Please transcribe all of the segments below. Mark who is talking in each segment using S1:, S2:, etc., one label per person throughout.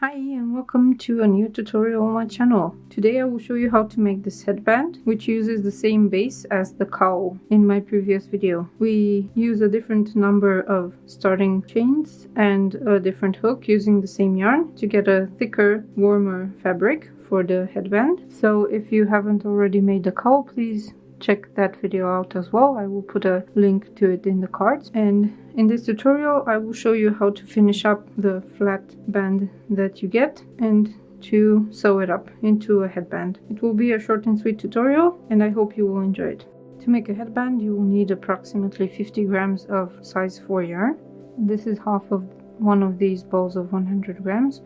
S1: Hi and welcome to a new tutorial on my channel. Today I will show you how to make this headband, which uses the same base as the cowl in my previous video. We use a different number of starting chains and a different hook using the same yarn to get a thicker, warmer fabric for the headband. So if you haven't already made the cowl, please check that video out as well. I will put a link to it in the cards. And in this tutorial I will show you how to finish up the flat band that you get and to sew it up into a headband. It will be a short and sweet tutorial and I hope you will enjoy it. To make a headband you will need approximately 50 grams of size 4 yarn. This is half of one of these balls of 100 grams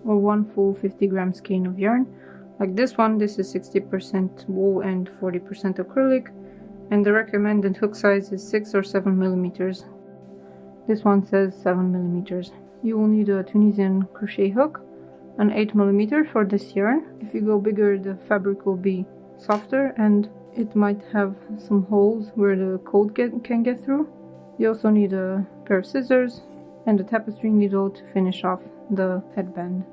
S1: or one full 50 gram skein of yarn. Like this one, this is 60% wool and 40% acrylic, and the recommended hook size is 6 or 7 millimeters. This one says 7 millimeters. You will need a Tunisian crochet hook, an 8 millimeter for this yarn. If you go bigger, the fabric will be softer and it might have some holes where the cold can get through. You also need a pair of scissors and a tapestry needle to finish off the headband.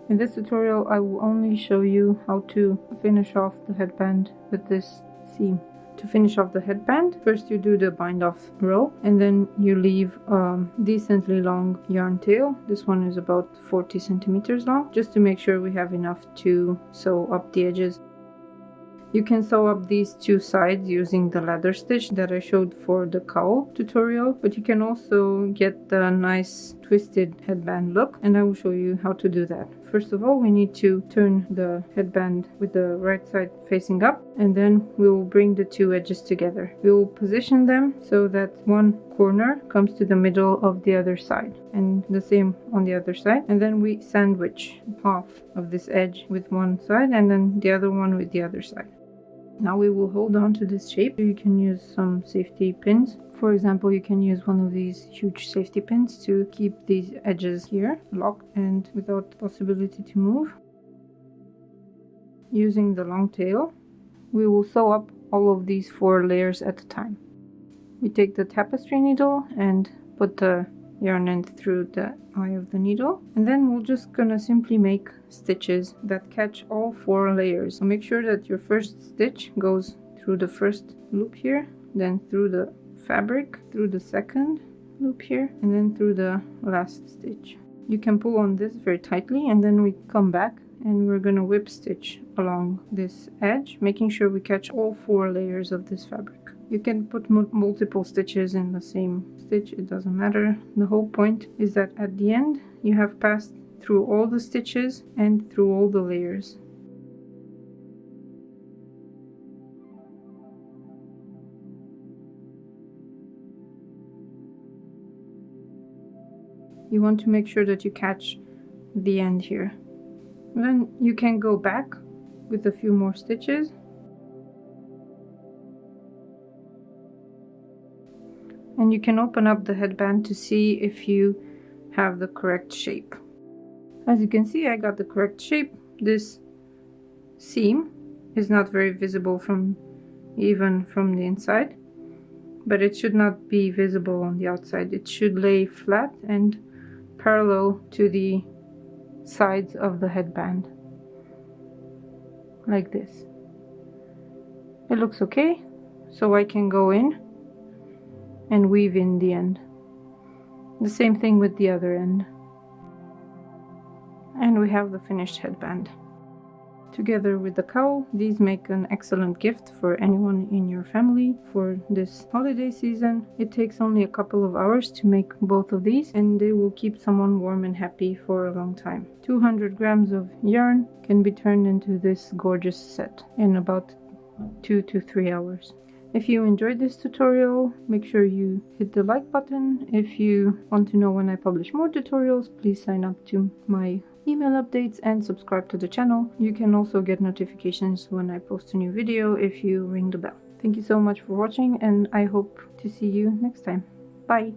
S1: In this tutorial I will only show you how to finish off the headband with this seam. To finish off the headband, first you do the bind off row and then you leave a decently long yarn tail. This one is about 40 centimeters long, just to make sure we have enough to sew up the edges. You can sew up these two sides using the ladder stitch that I showed for the cowl tutorial, but you can also get the nice twisted headband look, and I will show you how to do that. First of all, we need to turn the headband with the right side facing up, and then we will bring the two edges together. We will position them so that one corner comes to the middle of the other side, and the same on the other side, and then we sandwich half of this edge with one side and then the other one with the other side. Now we will hold on to this shape. You can use some safety pins. For example, you can use one of these huge safety pins to keep these edges here locked and without possibility to move. Using the long tail, we will sew up all of these 4 layers at a time. We take the tapestry needle and put the yarn end through the eye of the needle, and then we're just gonna simply make stitches that catch all 4 layers. So make sure that your first stitch goes through the first loop here, then through the fabric, through the second loop here, and then through the last stitch. You can pull on this very tightly and then we come back and we're gonna whip stitch along this edge, making sure we catch all 4 layers of this fabric. You can put multiple stitches in the same stitch, it doesn't matter. The whole point is that at the end you have passed through all the stitches and through all the layers. You want to make sure that you catch the end here. Then you can go back with a few more stitches. And you can open up the headband to see if you have the correct shape. As you can see, I got the correct shape. This seam is not very visible even from the inside, but it should not be visible on the outside. It should lay flat and parallel to the sides of the headband, like this. It looks okay, so I can go in and weave in the end. The same thing with the other end. And we have the finished headband. Together with the cowl, these make an excellent gift for anyone in your family for this holiday season. It takes only a couple of hours to make both of these and they will keep someone warm and happy for a long time. 200 grams of yarn can be turned into this gorgeous set in about 2 to 3 hours. If you enjoyed this tutorial, make sure you hit the like button. If you want to know when I publish more tutorials, please sign up to my email updates and subscribe to the channel. You can also get notifications when I post a new video if you ring the bell. Thank you so much for watching and I hope to see you next time. Bye!